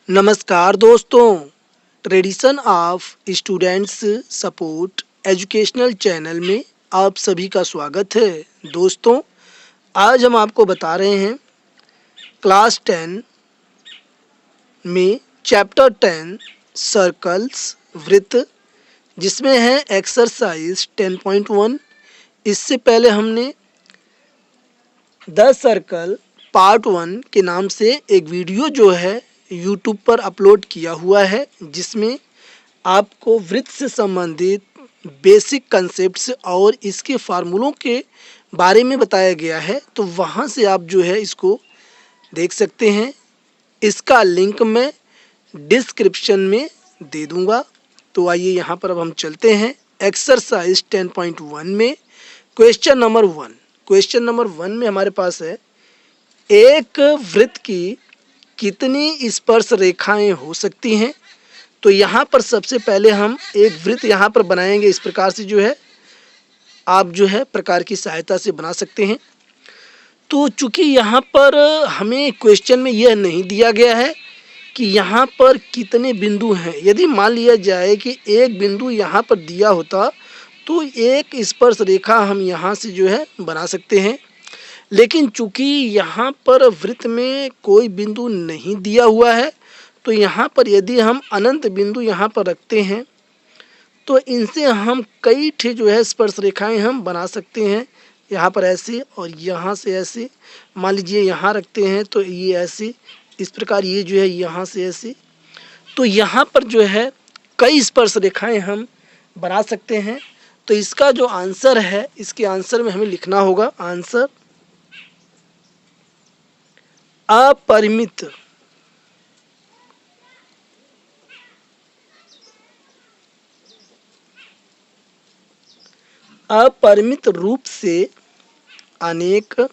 नमस्कार दोस्तों, tradition of students support educational channel में आप सभी का स्वागत है। दोस्तों, आज हम आपको बता रहे हैं क्लास 10 में चैप्टर 10 सर्कल्स वृत्त, जिसमें है एक्सरसाइज 10.1। इससे पहले हमने द सर्कल पार्ट 1 के नाम से एक वीडियो जो है यूट्यूब पर अपलोड किया हुआ है, जिसमें आपको वृत्त से संबंधित बेसिक कंसेप्ट्स और इसके फार्मूलों के बारे में बताया गया है। तो वहाँ से आप जो है इसको देख सकते हैं। इसका लिंक मैं डिस्क्रिप्शन में दे दूँगा। तो आइए यहाँ पर अब हम चलते हैं एक्सरसाइज 10.1 में। क्वेश्चन नंबर 1 में हमारे पास है, एक वृत्त की कितनी स्पर्श रेखाएं हो सकती हैं। तो यहाँ पर सबसे पहले हम एक वृत्त यहाँ पर बनाएंगे। इस प्रकार से जो है आप जो है प्रकार की सहायता से बना सकते हैं। तो चूंकि यहाँ पर हमें क्वेश्चन में यह नहीं दिया गया है कि यहाँ पर कितने बिंदु हैं। यदि मान लिया जाए कि एक बिंदु यहाँ पर दिया होता तो एक स्पर्श रेखा हम यहाँ से जो है बना सकते हैं, लेकिन चूंकि यहाँ पर वृत्त में कोई बिंदु नहीं दिया हुआ है, तो यहाँ पर यदि हम अनंत बिंदु यहाँ पर रखते हैं तो इनसे हम कई ठे जो है स्पर्श रेखाएं हम बना सकते हैं। यहाँ पर ऐसे और यहाँ से ऐसे, मान लीजिए यहाँ रखते हैं तो ये ऐसे, इस प्रकार ये जो है यहाँ से ऐसे। तो यहाँ पर जो है कई स्पर्श रेखाएं हम बना सकते हैं। तो इसका जो आंसर है, इसके आंसर में हमें लिखना होगा आंसर अपरिमित रूप से अनेक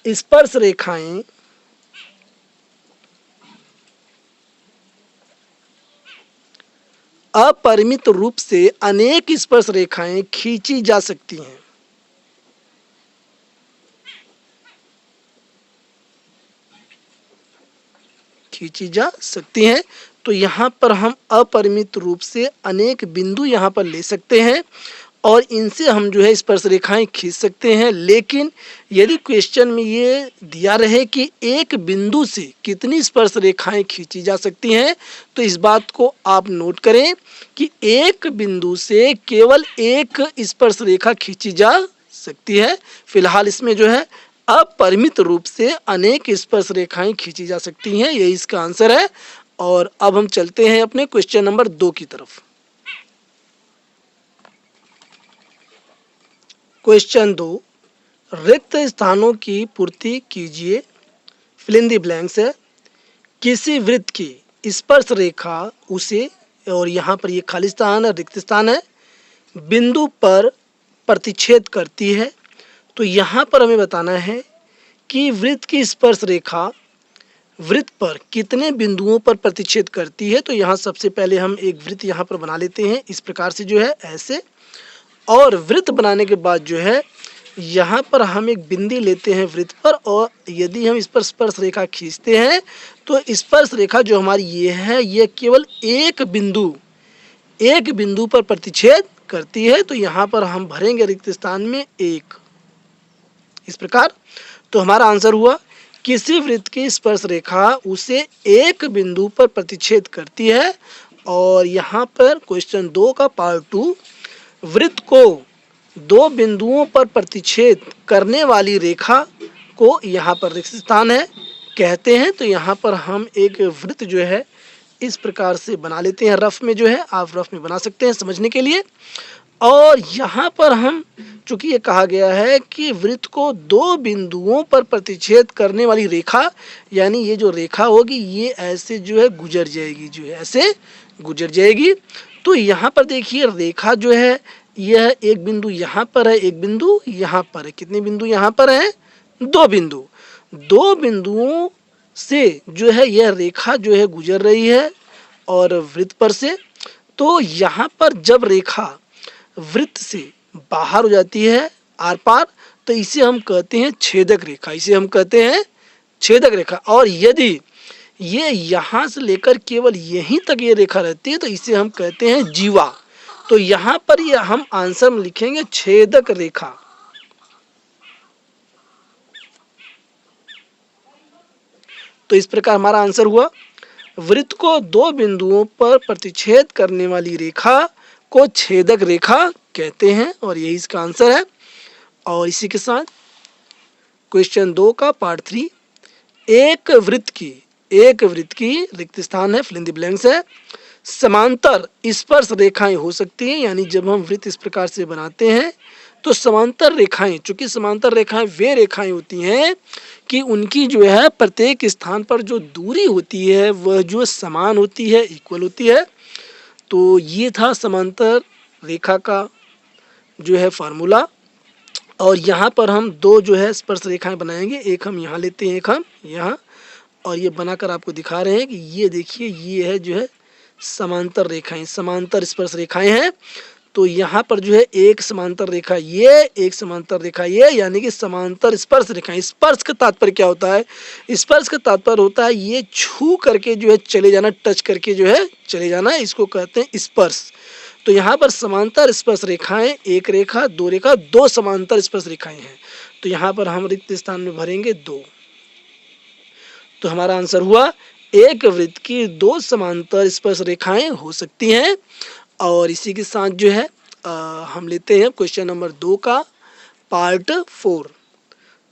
स्पर्श रेखाएं अपरिमित रूप से अनेक स्पर्श रेखाएं खींची जा सकती हैं। तो यहाँ पर हम अपरिमित रूप से अनेक बिंदु यहाँ पर ले सकते हैं और इनसे हम जो है स्पर्श रेखाएं खींच सकते हैं। लेकिन यदि क्वेश्चन में ये दिया रहे कि एक बिंदु से कितनी स्पर्श रेखाएं खींची जा सकती हैं, तो इस बात को आप नोट करें कि एक बिंदु से केवल एक स्पर्श रेखा खींची जा सकती है। फिलहाल इसमें जो है अपरिमित रूप से अनेक स्पर्श रेखाएं खींची जा सकती हैं, यही इसका आंसर है। और अब हम चलते हैं अपने क्वेश्चन नंबर 2 की तरफ। क्वेश्चन 2, रिक्त स्थानों की पूर्ति कीजिए। फिल इन द ब्लैंक्स है। किसी वृत्त की स्पर्श रेखा उसे, और यहाँ पर ये खाली स्थान है, रिक्त स्थान है, बिंदु पर प्रतिच्छेद करती है। तो यहाँ पर हमें बताना है कि वृत्त की स्पर्श रेखा वृत्त पर कितने बिंदुओं पर प्रतिच्छेद करती है। तो यहाँ सबसे पहले हम एक वृत्त यहाँ पर बना लेते हैं, इस प्रकार से जो है ऐसे। और वृत्त बनाने के बाद जो है यहाँ पर हम एक बिंदु लेते हैं वृत्त पर, और यदि हम इस पर स्पर्श रेखा खींचते हैं तो स्पर्श रेखा जो हमारी ये है, ये केवल एक बिंदु पर प्रतिच्छेद करती है। तो यहाँ पर हम भरेंगे रिक्त स्थान में 1, इस प्रकार। तो हमारा आंसर हुआ किसी वृत्त की स्पर्श रेखा उसे एक बिंदु पर प्रतिच्छेद करती है। और यहाँ पर क्वेश्चन 2 का पार्ट 2, वृत्त को 2 बिंदुओं पर प्रतिच्छेद करने वाली रेखा को यहाँ पर रिक्त स्थान है कहते हैं। तो यहाँ पर हम एक वृत्त जो है इस प्रकार से बना लेते हैं। रफ में जो है आप रफ में बना सकते हैं समझने के लिए। और यहाँ पर हम, चूंकि ये कहा गया है कि वृत्त को 2 बिंदुओं पर प्रतिच्छेद करने वाली रेखा, यानी ये जो रेखा होगी ये ऐसे जो है गुजर जाएगी, जो है ऐसे गुजर जाएगी। तो यहाँ पर देखिए रेखा जो है यह एक बिंदु यहाँ पर है, एक बिंदु यहाँ पर है। कितने बिंदु यहाँ पर हैं? 2 बिंदु। 2 बिंदुओं से जो है यह रेखा जो है गुजर रही है और वृत्त पर से। तो यहाँ पर जब रेखा वृत्त से बाहर हो जाती है आर पार, तो इसे हम कहते हैं छेदक रेखा। इसे हम कहते हैं छेदक रेखा। और यदि ये यहाँ से लेकर केवल यहीं तक ये रेखा रहती है तो इसे हम कहते हैं जीवा। तो यहाँ पर ये हम आंसर में लिखेंगे छेदक रेखा। तो इस प्रकार हमारा आंसर हुआ, वृत्त को दो बिंदुओं पर प्रतिच्छेद करने वाली रेखा को छेदक रेखा कहते हैं, और यही इसका आंसर है। और इसी के साथ क्वेश्चन 2 का पार्ट 3, एक वृत्त की रिक्त स्थान है, फिल इन द ब्लैंक्स है, समांतर स्पर्श रेखाएं हो सकती हैं। यानी जब हम वृत्त इस प्रकार से बनाते हैं तो समांतर रेखाएं, चूंकि समांतर रेखाएं वे रेखाएं होती हैं कि उनकी जो है प्रत्येक स्थान पर जो दूरी होती है वह जो समान होती है, इक्वल होती है। तो ये था समांतर रेखा का जो है फार्मूला। और यहाँ पर हम दो जो है स्पर्श रेखाएं बनाएंगे, एक हम यहाँ लेते हैं, एक हम यहाँ, और ये बनाकर आपको दिखा रहे हैं कि ये देखिए ये है जो है समांतर रेखाएं, समांतर स्पर्श रेखाएं हैं। तो यहाँ पर जो है एक समांतर रेखा ये, एक समांतर रेखा ये, यानी कि समांतर स्पर्श रेखाएं। स्पर्श का तात्पर्य क्या होता है? स्पर्श का तात्पर्य होता है ये छू करके जो है चले जाना, टच करके जो है चले जाना, इसको कहते हैं स्पर्श। तो यहाँ पर समांतर स्पर्श रेखाएं, एक रेखा, दो रेखा, दो समांतर स्पर्श रेखाएं हैं। तो यहाँ पर हम रिक्त स्थान में भरेंगे 2। तो हमारा आंसर हुआ, एक वृत्त की दो समांतर स्पर्श रेखाएं हो सकती हैं। और इसी के साथ जो है हम लेते हैं क्वेश्चन नंबर 2 का पार्ट 4।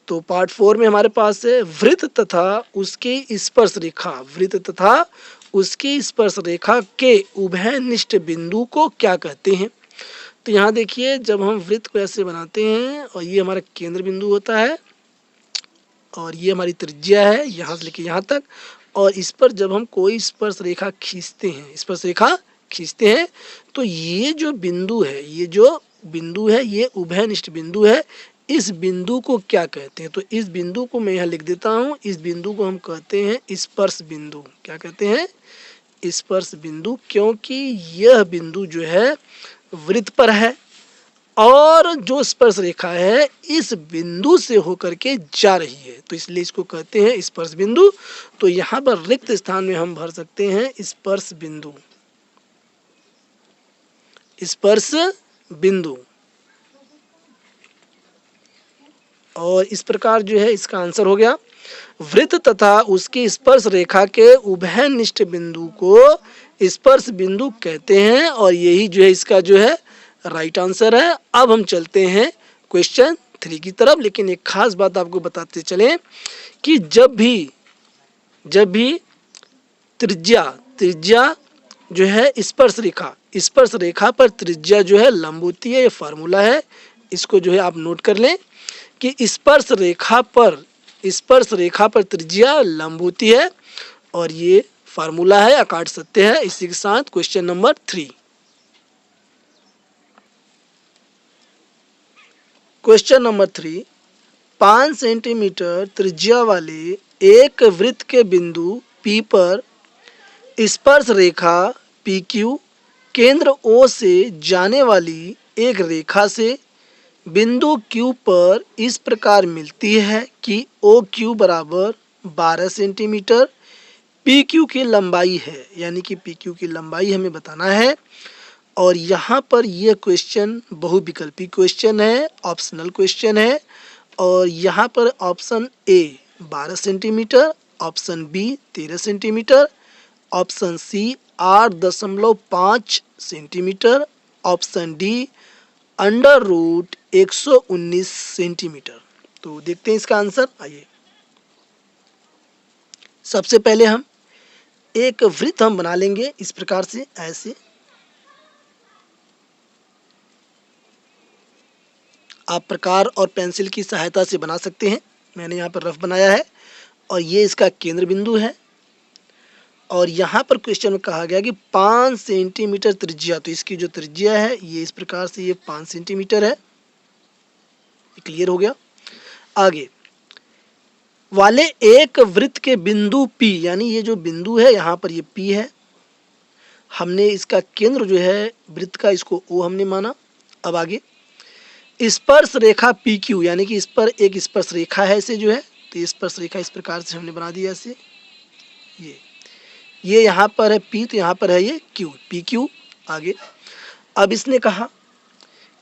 तो पार्ट 4 में हमारे पास है वृत्त तथा उसकी स्पर्श रेखा, वृत्त तथा उसकी स्पर्श रेखा के उभयनिष्ठ बिंदु को क्या कहते हैं। तो यहाँ देखिए, जब हम वृत्त को ऐसे बनाते हैं और ये हमारा केंद्र बिंदु होता है और ये हमारी त्रिज्या है यहाँ से लेके यहाँ तक, और इस पर जब हम कोई स्पर्श रेखा खींचते हैं, स्पर्श रेखा खींचते हैं, तो ये जो बिंदु है, ये जो बिंदु है ये उभयनिष्ठ बिंदु है। इस बिंदु को क्या कहते हैं? तो इस बिंदु को मैं यहाँ लिख देता हूँ, इस बिंदु को हम कहते हैं स्पर्श बिंदु। क्या कहते हैं? स्पर्श बिंदु, क्योंकि यह बिंदु जो है वृत्त पर है और जो स्पर्श रेखा है इस बिंदु से होकर के जा रही है, तो इसलिए इसको कहते हैं स्पर्श बिंदु। तो यहाँ पर रिक्त स्थान में हम भर सकते हैं स्पर्श बिंदु, स्पर्श बिंदु। और इस प्रकार जो है इसका आंसर हो गया, वृत्त तथा उसकी स्पर्श रेखा के उभयनिष्ठ बिंदु को स्पर्श बिंदु कहते हैं, और यही जो है इसका जो है राइट आंसर है। अब हम चलते हैं क्वेश्चन 3 की तरफ। लेकिन एक खास बात आपको बताते चलें कि जब भी त्रिज्या जो है स्पर्श रेखा पर त्रिज्या जो है लंब होती है, ये फार्मूला है, इसको जो है आप नोट कर लें कि स्पर्श रेखा पर त्रिज्या लंब होती है, और ये फार्मूला है, अकाट सत्य है। इसी के साथ question number 3, question number 3, 5 centimetre त्रिज्या वाले एक वृत्त के बिंदु P पर स्पर्श रेखा PQ केंद्र O से जाने वाली एक रेखा से बिंदु Q पर इस प्रकार मिलती है कि OQ बराबर 12 सेंटीमीटर PQ की लंबाई है, यानी कि PQ की लंबाई हमें बताना है। और यहाँ पर यह क्वेश्चन बहुविकल्पी क्वेश्चन है, ऑप्शनल क्वेश्चन है, और यहाँ पर option A 12 centimetre, option B 13 centimetre, option C 8.5 centimetre, option D √119 centimetre. तो देखते हैं इसका आंसर। आइए, सबसे पहले हम एक वृत्त हम बना लेंगे इस प्रकार से, ऐसे आप प्रकार और पेंसिल की सहायता से बना सकते हैं। मैंने यहाँ पर रफ बनाया है और ये इसका केंद्र बिंदु है, और यहाँ पर क्वेश्चन में कहा गया कि 5 सेंटीमीटर त्रिज्या, तो इसकी जो त्रिज्या है ये इस प्रकार से ये 5 सेंटीमीटर है। क्लियर हो गया। आगे वाले एक वृत्त के बिंदु P, यानी ये जो बिंदु है यहाँ पर ये P है, हमने इसका केंद्र जो है वृत्त का इसको O हमने माना। अब आगे स्पर्श रेखा PQ, यानी कि इस पर एक स्पर्श रेखा है, इसे जो है तो ये स्पर्श रेखा इस प्रकार से हमने बना दिया ऐसे। ये यहाँ पर है P, तो यहाँ पर है ये Q, PQ। आगे अब इसने कहा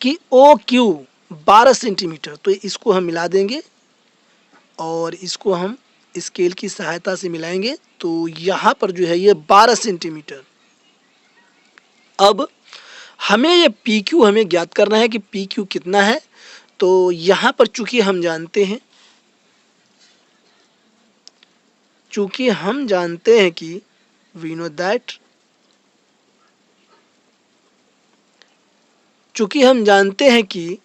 कि OQ 12 सेंटीमीटर, तो इसको हम मिला देंगे और इसको हम स्केल की सहायता से मिलाएंगे, तो यहाँ पर जो है ये 12 सेंटीमीटर। अब हमें ये PQ हमें ज्ञात करना है कि PQ कितना है। तो यहाँ पर चूंकि हम जानते हैं कि we know that, चूंकि हम जानते हैं कि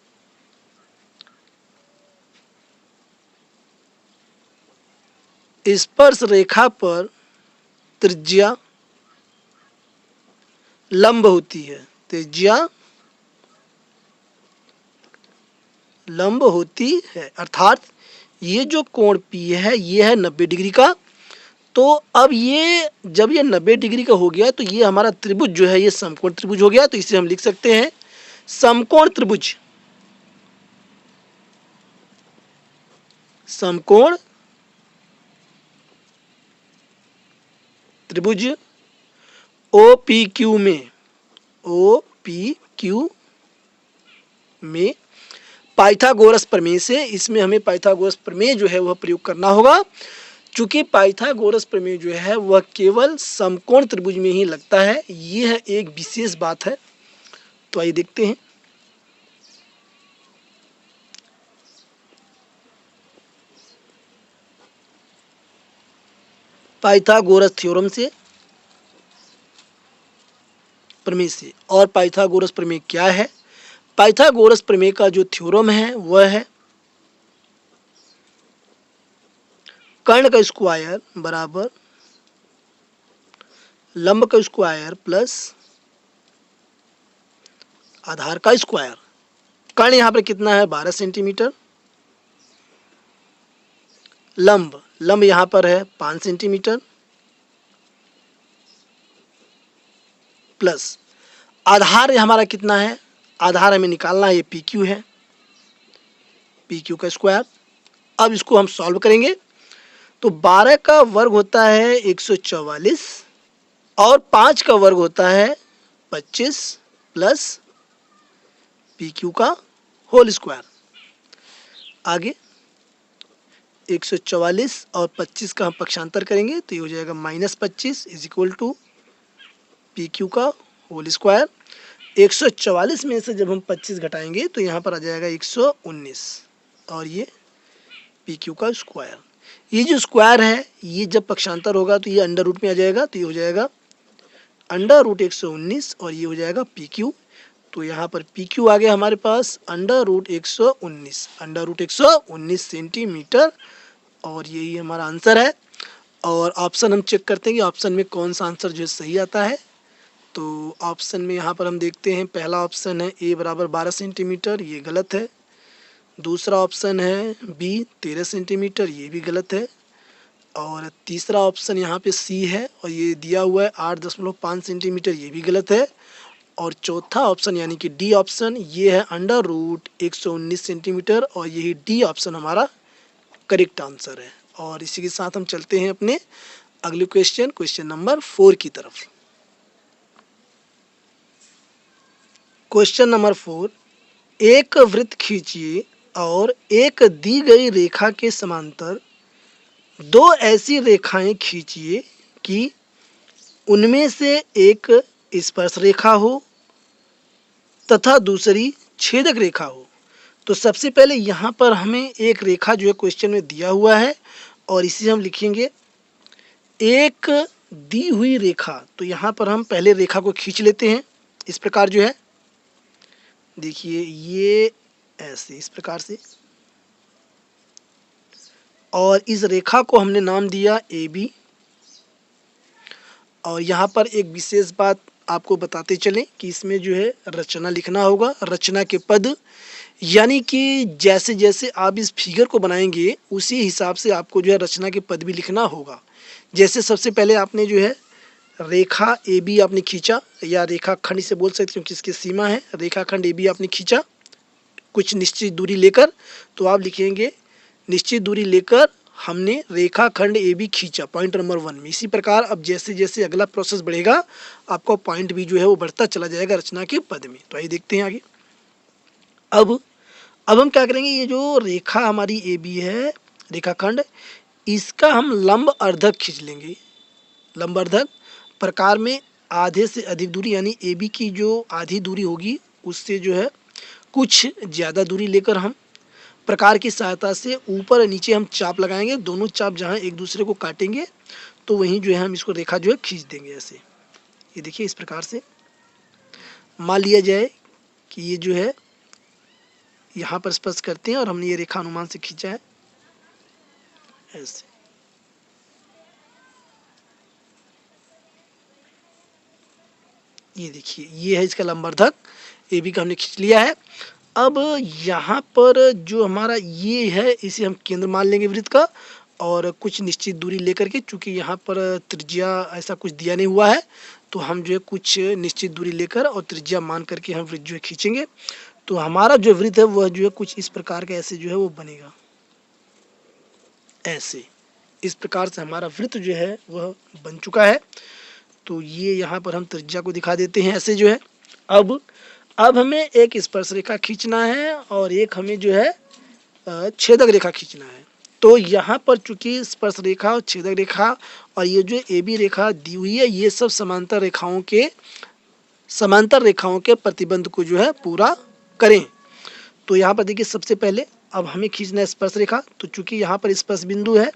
स्पर्श रेखा पर त्रिज्या लंब होती है, त्रिज्या लंब होती है, अर्थात ये जो कोण P है ये है 90 डिग्री का। तो अब ये जब ये 90 डिग्री का हो गया तो ये हमारा त्रिभुज जो है ये समकोण त्रिभुज हो गया। तो इसे हम लिख सकते हैं समकोण त्रिभुज। समकोण त्रिभुज OPQ में पाइथागोरस प्रमेय से, इसमें हमें पाइथागोरस प्रमेय जो है वह प्रयोग करना होगा। चूंकि पाइथागोरस प्रमेय जो है वह केवल समकोण त्रिभुज में ही लगता है, यह एक विशेष बात है। तो आइए देखते हैं। पाइथागोरस थ्योरम से, प्रमेय से। और पाइथागोरस प्रमेय क्या है? पाइथागोरस प्रमेय का जो थ्योरम है वह है कर्ण का स्क्वायर बराबर लंब का स्क्वायर प्लस आधार का स्क्वायर। कर्ण यहाँ पर कितना है 12 सेंटीमीटर, लंब यहाँ पर है 5 सेंटीमीटर प्लस आधार हमारा कितना है, आधार हमें निकालना है, ये PQ है, PQ का स्क्वायर। अब इसको हम सॉल्व करेंगे तो 12 का वर्ग होता है 144 और 5 का वर्ग होता है 25 प्लस PQ का होल स्क्वायर। आगे 144 और 25 का हम पक्षांतर करेंगे तो ये हो जाएगा -25 इज इक्वल टू PQ का होल स्क्वायर। 144 में से जब हम 25 घटाएंगे तो यहाँ पर आ जाएगा 119 और ये PQ का स्क्वायर। ये जो स्क्वायर है ये जब पक्षांतर होगा तो ये अंडर रूट में आ जाएगा, तो ये हो जाएगा अंडर रूट 119 और ये हो जाएगा PQ। तो यहाँ पर PQ आ गया हमारे पास अंडर रूट 119 सेंटीमीटर और यही हमारा आंसर है। और ऑप्शन हम चेक करते हैं कि ऑप्शन में कौन सा आंसर जो है सही आता है। तो ऑप्शन में यहाँ पर हम देखते हैं पहला ऑप्शन है A बराबर 12 सेंटीमीटर, ये गलत है। दूसरा ऑप्शन है B 13 सेंटीमीटर, ये भी गलत है। और तीसरा ऑप्शन यहाँ पे C है और ये दिया हुआ है 8.5 सेंटीमीटर, ये भी गलत है। और चौथा ऑप्शन यानी कि D ऑप्शन ये है अंडर रूट 119 सेंटीमीटर और यही D ऑप्शन हमारा करेक्ट आंसर है। और इसी के साथ हम चलते हैं अपने अगले क्वेश्चन नंबर 4 की तरफ। क्वेश्चन नंबर 4, एक वृत्त खींचिए और एक दी गई रेखा के समांतर दो ऐसी रेखाएं खींचिए कि उनमें से एक स्पर्श रेखा हो तथा दूसरी छेदक रेखा हो। तो सबसे पहले यहाँ पर हमें एक रेखा जो है क्वेश्चन में दिया हुआ है और इसे हम लिखेंगे एक दी हुई रेखा। तो यहाँ पर हम पहले रेखा को खींच लेते हैं इस प्रकार जो है, देखिए ये ऐसे इस प्रकार से, और इस रेखा को हमने नाम दिया AB। और यहाँ पर एक विशेष बात आपको बताते चलें कि इसमें जो है रचना लिखना होगा, रचना के पद, यानी कि जैसे जैसे आप इस फिगर को बनाएंगे उसी हिसाब से आपको जो है रचना के पद भी लिखना होगा। जैसे सबसे पहले आपने जो है रेखा AB आपने खींचा, या रेखा खंड इसे बोल सकते क्योंकि इसकी सीमा है, रेखा खंड AB आपने खींचा कुछ निश्चित दूरी लेकर, तो आप लिखेंगे निश्चित दूरी लेकर हमने रेखाखंड ए बी खींचा पॉइंट नंबर 1 में। इसी प्रकार अब जैसे जैसे अगला प्रोसेस बढ़ेगा आपका पॉइंट भी जो है वो बढ़ता चला जाएगा रचना के पद में। तो आइए देखते हैं आगे। अब हम क्या करेंगे, ये जो रेखा हमारी ए बी है रेखाखंड, इसका हम लंब अर्धक खींच लेंगे। लंब अर्धक प्रकार में आधे से अधिक दूरी यानी ए बी की जो आधी दूरी होगी उससे जो है कुछ ज़्यादा दूरी लेकर हम प्रकार की सहायता से ऊपर और नीचे हम चाप लगाएंगे। दोनों चाप जहाँ एक दूसरे को काटेंगे तो वहीं जो है हम इसको रेखा जो है खींच देंगे ऐसे। ये देखिए इस प्रकार से मान लिया जाए कि ये जो है यहाँ पर स्पर्श करते हैं और हमने ये रेखा अनुमान से खींचा है ऐसे। ये देखिए ये है इसका लंबवर्धक ए बी का हमने खींच लिया है। अब यहाँ पर जो हमारा ये है इसे हम केंद्र मान लेंगे वृत्त का और कुछ निश्चित दूरी लेकर के, चूंकि यहाँ पर त्रिज्या ऐसा कुछ दिया नहीं हुआ है तो हम जो है कुछ निश्चित दूरी लेकर और त्रिज्या मान करके हम वृत्त जो है खींचेंगे। तो हमारा जो वृत्त है वह जो है कुछ इस प्रकार का ऐसे जो है वो बनेगा ऐसे। इस प्रकार से हमारा वृत्त जो है वह बन चुका है। तो ये यहाँ पर हम त्रिज्या को दिखा देते हैं ऐसे जो है। अब हमें एक स्पर्श रेखा खींचना है और एक हमें जो है छेदक रेखा खींचना है। तो यहाँ पर चूंकि स्पर्श रेखा और छेदक रेखा और ये जो ए बी रेखा दी हुई है ये सब समांतर रेखाओं के प्रतिबंध को जो है पूरा करें। तो यहाँ पर देखिए सबसे पहले अब हमें खींचना है स्पर्श रेखा। तो चूंकि यहाँ पर स्पर्श बिंदु है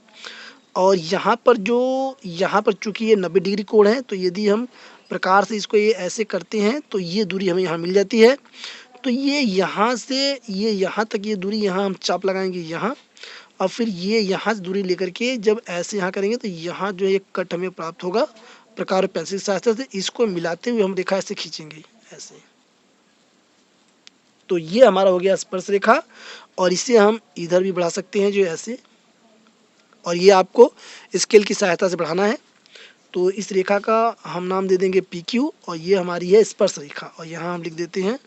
और यहाँ पर चूंकि ये 90 डिग्री कोण है तो यदि हम प्रकार से इसको ये ऐसे करते हैं तो ये दूरी हमें यहाँ मिल जाती है। तो ये यहाँ से ये यहाँ तक ये दूरी यहाँ हम चाप लगाएंगे यहाँ, और फिर ये यहाँ से दूरी लेकर के जब ऐसे यहाँ करेंगे तो यहाँ जो है एक कट हमें प्राप्त होगा प्रकार पेंसिल सहायता से। इसको मिलाते हुए हम रेखा ऐसे खींचेंगे ऐसे। तो ये हमारा हो गया स्पर्श रेखा और इसे हम इधर भी बढ़ा सकते हैं जो ऐसे, और ये आपको स्केल की सहायता से बढ़ाना है। तो इस रेखा का हम नाम दे देंगे पी क्यू और ये हमारी है स्पर्श रेखा और यहाँ हम लिख देते हैं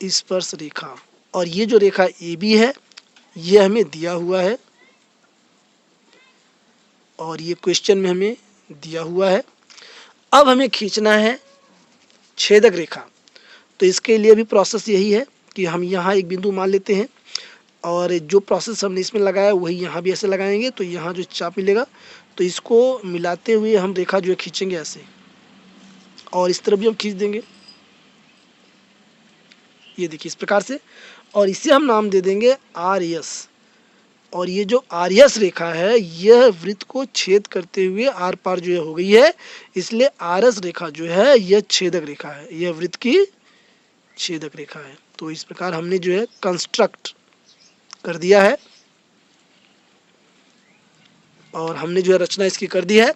स्पर्श रेखा। और ये जो रेखा ए बी है ये हमें दिया हुआ है और ये क्वेश्चन में हमें दिया हुआ है। अब हमें खींचना है छेदक रेखा। तो इसके लिए भी प्रोसेस यही है कि हम यहाँ एक बिंदु मान लेते हैं और जो प्रोसेस हमने इसमें लगाया वही यहाँ भी ऐसे लगाएंगे। तो यहाँ जो चाप मिलेगा तो इसको मिलाते हुए हम रेखा जो है खींचेंगे ऐसे, और इस तरफ भी हम खींच देंगे ये देखिए इस प्रकार से। और इसे हम नाम दे देंगे आर एस। और ये जो आर एस रेखा है यह वृत्त को छेद करते हुए आर पार जो है हो गई है, इसलिए आर एस रेखा जो है यह छेदक रेखा है, यह वृत्त की छेदक रेखा है। तो इस प्रकार हमने जो है कंस्ट्रक्ट कर दिया है और हमने जो है रचना इसकी कर दी है।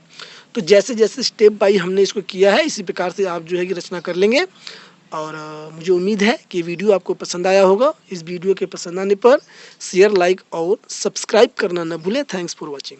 तो जैसे जैसे स्टेप बाई हमने इसको किया है इसी प्रकार से आप जो है कि रचना कर लेंगे। और मुझे उम्मीद है कि वीडियो आपको पसंद आया होगा। इस वीडियो के पसंद आने पर शेयर, लाइक और सब्सक्राइब करना न भूलें। Thanks for watching.